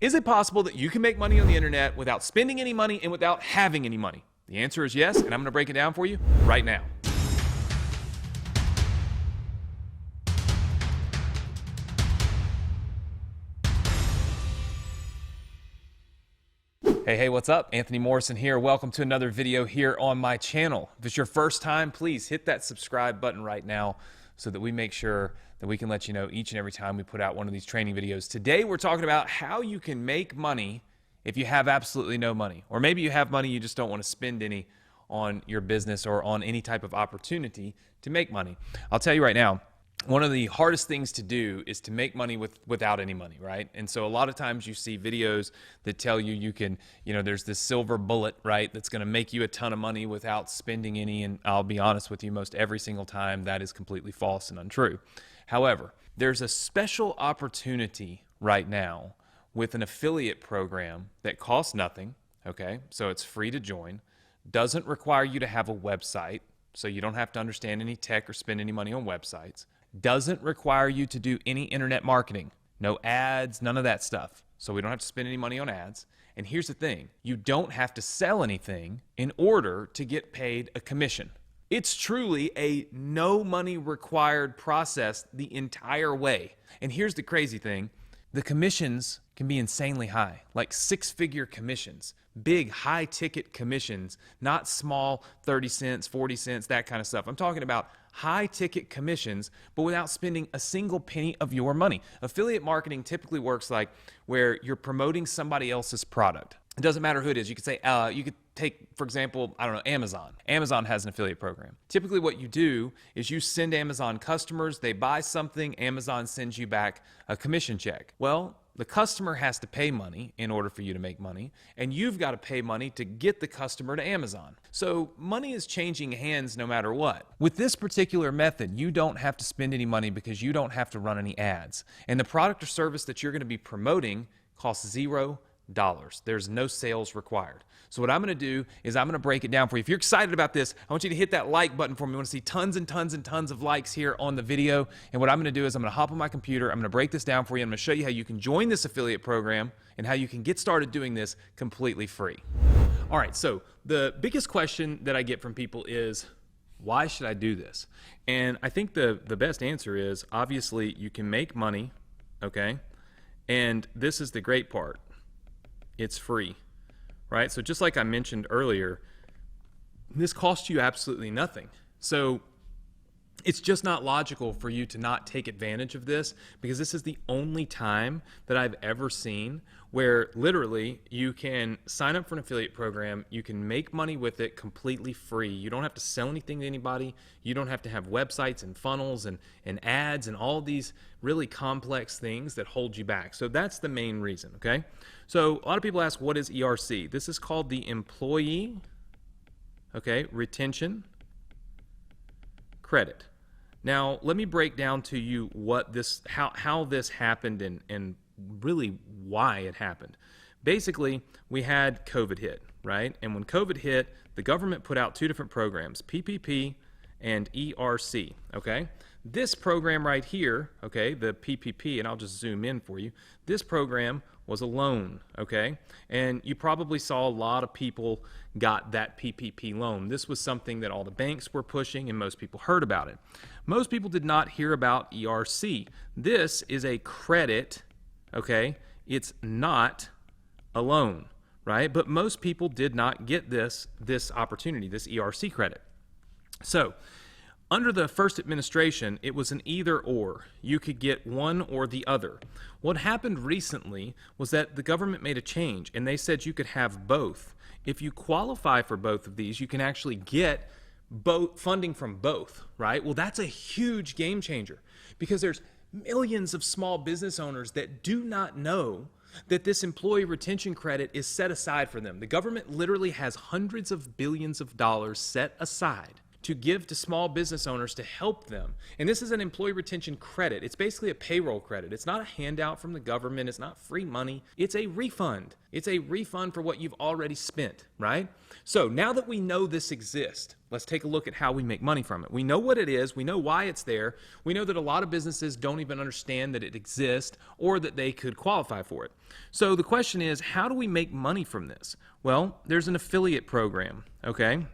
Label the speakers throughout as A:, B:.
A: Is it possible that you can make money on the internet without spending any money and without having any money? The answer is yes, and I'm going to break it down for you right now. Hey, what's up? Anthony Morrison here. Welcome to another video here on my channel. If it's your first time, please hit that subscribe button right now so that we make sure that we can let you know each and every time we put out one of these training videos. Today, we're talking about how you can make money if you have absolutely no money. Or maybe you have money, you just don't want to spend any on your business or on any type of opportunity to make money. I'll tell you right now, one of the hardest things to do is to make money without any money, right? And so a lot of times you see videos that tell you can, there's this silver bullet, right, that's going to make you a ton of money without spending any. And I'll be honest with you, most every single time that is completely false and untrue. However, there's a special opportunity right now with an affiliate program that costs nothing, okay? So it's free to join, doesn't require you to have a website, so you don't have to understand any tech or spend any money on websites. Doesn't require you to do any internet marketing, no ads, none of that stuff. So we don't have to spend any money on ads. And here's the thing, you don't have to sell anything in order to get paid a commission. It's truly a no money required process the entire way. And here's the crazy thing, the commissions can be insanely high, like six-figure commissions, big high-ticket commissions, not small 30 cents, 40 cents, that kind of stuff. I'm talking about high-ticket commissions, but without spending a single penny of your money. Affiliate marketing typically works like where you're promoting somebody else's product. It doesn't matter who it is. You could say, you could take, for example, I don't know, Amazon. Amazon has an affiliate program. Typically what you do is you send Amazon customers, they buy something, Amazon sends you back a commission check. Well, the customer has to pay money in order for you to make money, and you've got to pay money to get the customer to Amazon. So money is changing hands no matter what. With this particular method, you don't have to spend any money because you don't have to run any ads. And the product or service that you're going to be promoting costs $0. There's no sales required. So what I'm going to do is I'm going to break it down for you. If you're excited about this, I want you to hit that like button for me. I want to see tons and tons and tons of likes here on the video. And what I'm going to do is I'm going to hop on my computer. I'm going to break this down for you. I'm going to show you how you can join this affiliate program and how you can get started doing this completely free. All right, so the biggest question that I get from people is, why should I do this? And I think the best answer is, obviously, you can make money, okay? And this is the great part. It's free, right? So just like I mentioned earlier, this costs you absolutely nothing. So it's just not logical for you to not take advantage of this, because this is the only time that I've ever seen where literally you can sign up for an affiliate program, you can make money with it completely free. You don't have to sell anything to anybody. You don't have to have websites and funnels and ads and all these really complex things that hold you back. So that's the main reason, okay? So a lot of people ask, what is ERC? This is called the Employee, okay, Retention Credit. Now, let me break down to you what this, how this happened and really why it happened. Basically, we had COVID hit, right? And when COVID hit, the government put out two different programs, PPP and ERC, okay? This program right here, okay, the PPP, and I'll just zoom in for you, this program was a loan, okay? And you probably saw a lot of people got that PPP loan. This was something that all the banks were pushing and most people heard about it. Most people did not hear about ERC. This is a credit, okay? It's not a loan, right? But most people did not get this opportunity, this ERC credit. So, under the first administration, it was an either or. You could get one or the other. What happened recently was that the government made a change and they said you could have both. If you qualify for both of these, you can actually get both funding from both, right? Well, that's a huge game changer because there's millions of small business owners that do not know that this employee retention credit is set aside for them. The government literally has hundreds of billions of dollars set aside to give to small business owners to help them. And this is an employee retention credit. It's basically a payroll credit. It's not a handout from the government. It's not free money. It's a refund. It's a refund for what you've already spent, right? So now that we know this exists, let's take a look at how we make money from it. We know what it is. We know why it's there. We know that a lot of businesses don't even understand that it exists or that they could qualify for it. So the question is, how do we make money from this? Well, there's an affiliate program, okay?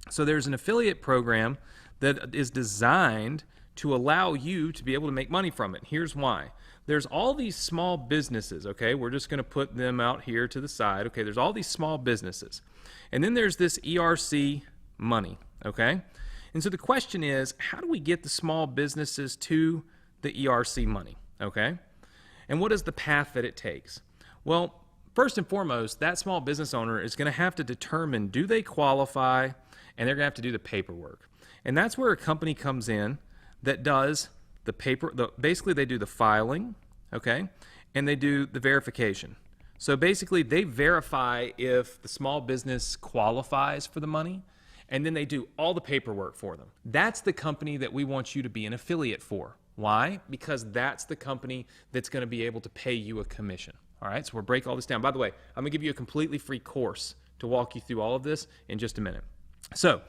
A: So there's an affiliate program that is designed to allow you to be able to make money from it. Here's why. There's all these small businesses, okay? We're just going to put them out here to the side. Okay, there's all these small businesses. And then there's this ERC money, okay? And so the question is, how do we get the small businesses to the ERC money, okay? And what is the path that it takes? Well, first and foremost, that small business owner is going to have to determine, do they qualify? And they're going to have to do the paperwork. And that's where a company comes in that does the basically they do the filing, okay? And they do the verification. So basically they verify if the small business qualifies for the money, and then they do all the paperwork for them. That's the company that we want you to be an affiliate for. Why? Because that's the company that's going to be able to pay you a commission. All right, so we'll break all this down. By the way, I'm going to give you a completely free course to walk you through all of this in just a minute. So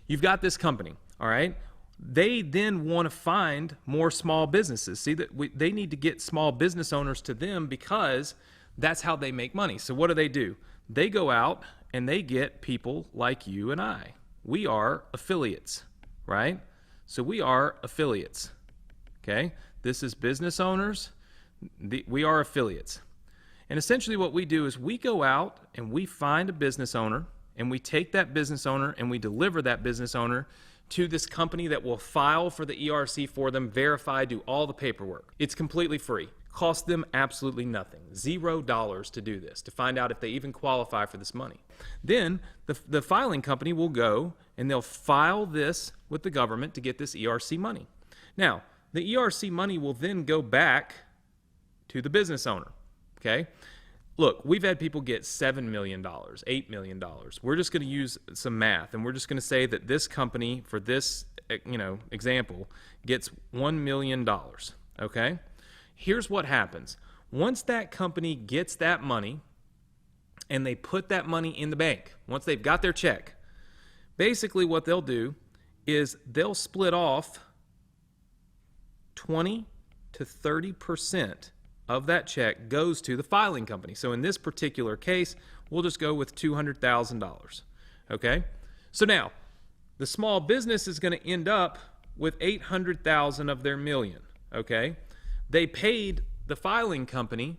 A: you've got this company, all right? They then want to find more small businesses. See, that they need to get small business owners to them because that's how they make money. So what do? They go out and they get people like you and I. We are affiliates, right? So we are affiliates, okay? This is business owners. We are affiliates. And essentially what we do is we go out and we find a business owner, and we take that business owner and we deliver that business owner to this company that will file for the ERC for them, verify, do all the paperwork. It's completely free. Costs them absolutely nothing. $0 to do this, to find out if they even qualify for this money. Then the filing company will go and they'll file this with the government to get this ERC money. Now, the ERC money will then go back to the business owner, okay? Look, we've had people get $7 million, $8 million. We're just going to use some math, and we're just going to say that this company, for this example, gets $1 million, okay? Here's what happens. Once that company gets that money, and they put that money in the bank, once they've got their check, basically what they'll do is they'll split off 20 to 30% of that check goes to the filing company. So in this particular case, we'll just go with $200,000, okay? So now, the small business is going to end up with $800,000 of their million, okay? They paid the filing company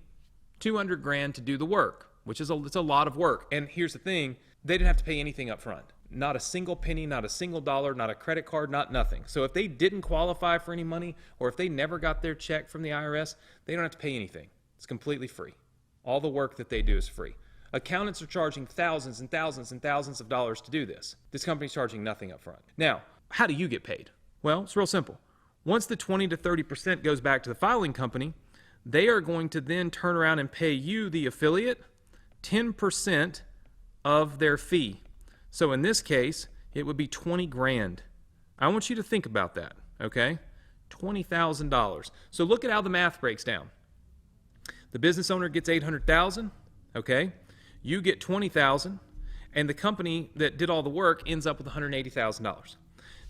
A: $200,000 to do the work, which is it's a lot of work. And here's the thing, they didn't have to pay anything up front. Not a single penny, not a single dollar, not a credit card, not nothing. So if they didn't qualify for any money, or if they never got their check from the IRS, they don't have to pay anything. It's completely free. All the work that they do is free. Accountants are charging thousands and thousands and thousands of dollars to do this. This company's charging nothing up front. Now, how do you get paid? Well, it's real simple. Once the 20 to 30% goes back to the filing company, they are going to then turn around and pay you, the affiliate, 10% of their fee. So in this case, it would be $20,000. I want you to think about that, okay? $20,000. So look at how the math breaks down. The business owner gets $800,000, okay? You get $20,000, and the company that did all the work ends up with $180,000.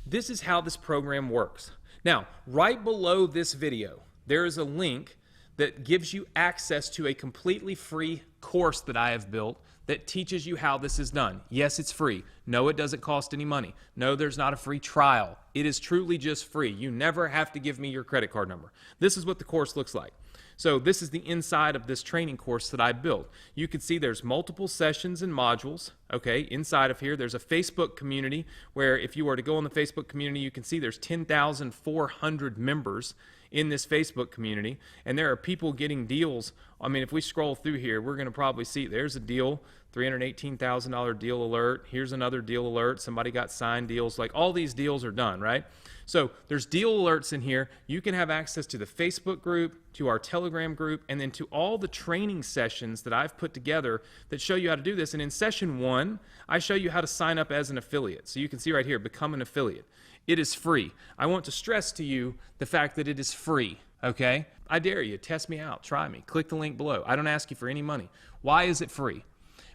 A: This is how this program works. Now, right below this video, there is a link that gives you access to a completely free course that I have built that teaches you how this is done. Yes, it's free. No, it doesn't cost any money. No, there's not a free trial. It is truly just free. You never have to give me your credit card number. This is what the course looks like. So this is the inside of this training course that I built. You can see there's multiple sessions and modules, okay? Inside of here, there's a Facebook community where if you were to go on the Facebook community, you can see there's 10,400 members in this Facebook community, and there are people getting deals. I mean, if we scroll through here, we're going to probably see there's a deal, $318,000 deal alert. Here's another deal alert. Somebody got signed deals. Like, all these deals are done, right? So there's deal alerts in here. You can have access to the Facebook group, to our Telegram group, and then to all the training sessions that I've put together that show you how to do this. And in session 1, I show you how to sign up as an affiliate. So you can see right here, become an affiliate. It is free. I want to stress to you the fact that it is free, okay? I dare you, test me out, try me. Click the link below. I don't ask you for any money. Why is it free?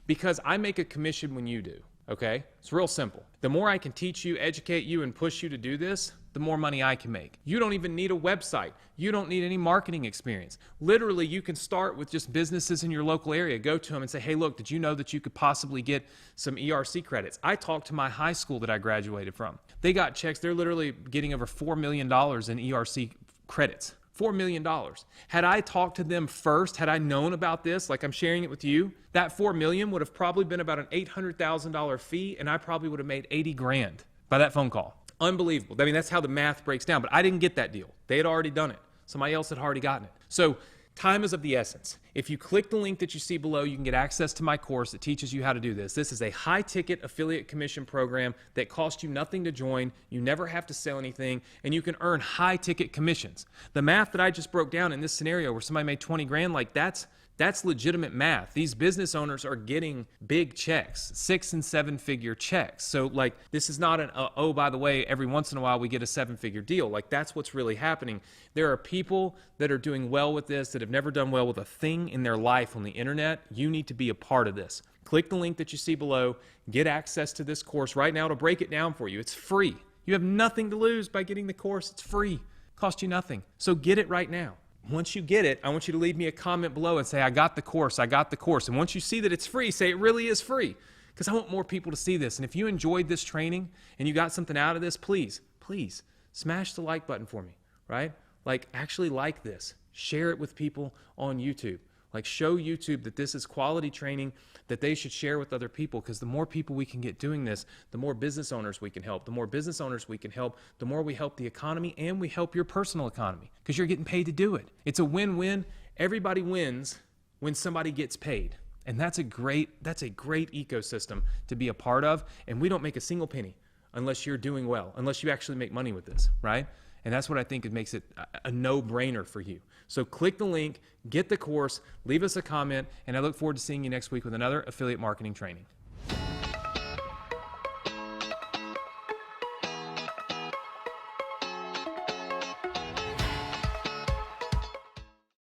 A: Because I make a commission when you do, okay? It's real simple. The more I can teach you, educate you, and push you to do this, the more money I can make. You don't even need a website. You don't need any marketing experience. Literally, you can start with just businesses in your local area. Go to them and say, hey, look, did you know that you could possibly get some ERC credits? I talked to my high school that I graduated from. They got checks. They're literally getting over $4 million in ERC credits. $4 million. Had I talked to them first, had I known about this, like I'm sharing it with you, that $4 million would have probably been about an $800,000 fee, and I probably would have made 80 grand by that phone call. Unbelievable. I mean, that's how the math breaks down, but I didn't get that deal. They had already done it. Somebody else had already gotten it. So time is of the essence. If you click the link that you see below, you can get access to my course that teaches you how to do this. This is a high-ticket affiliate commission program that costs you nothing to join. You never have to sell anything, and you can earn high-ticket commissions. The math that I just broke down in this scenario where somebody made 20 grand, like that's legitimate math. These business owners are getting big checks, 6- and 7-figure checks. So like, this is not an, oh, by the way, every once in a while we get a 7-figure deal. Like, that's what's really happening. There are people that are doing well with this that have never done well with a thing in their life on the internet. You need to be a part of this. Click the link that you see below. Get access to this course right now to break it down for you. It's free. You have nothing to lose by getting the course. It's free. Cost you nothing. So get it right now. Once you get it, I want you to leave me a comment below and say, I got the course, I got the course. And once you see that it's free, say it really is free, because I want more people to see this. And if you enjoyed this training and you got something out of this, please, please smash the like button for me, right? Like, actually like this. Share it with people on YouTube. Like, show YouTube that this is quality training that they should share with other people, because the more people we can get doing this, the more business owners we can help. The more business owners we can help, the more we help the economy, and we help your personal economy, because you're getting paid to do it. It's a win-win. Everybody wins when somebody gets paid. And that's a great ecosystem to be a part of. And we don't make a single penny unless you're doing well, unless you actually make money with this, right? And that's what I think it makes it a no-brainer for you. So click the link, get the course, leave us a comment, and I look forward to seeing you next week with another affiliate marketing training.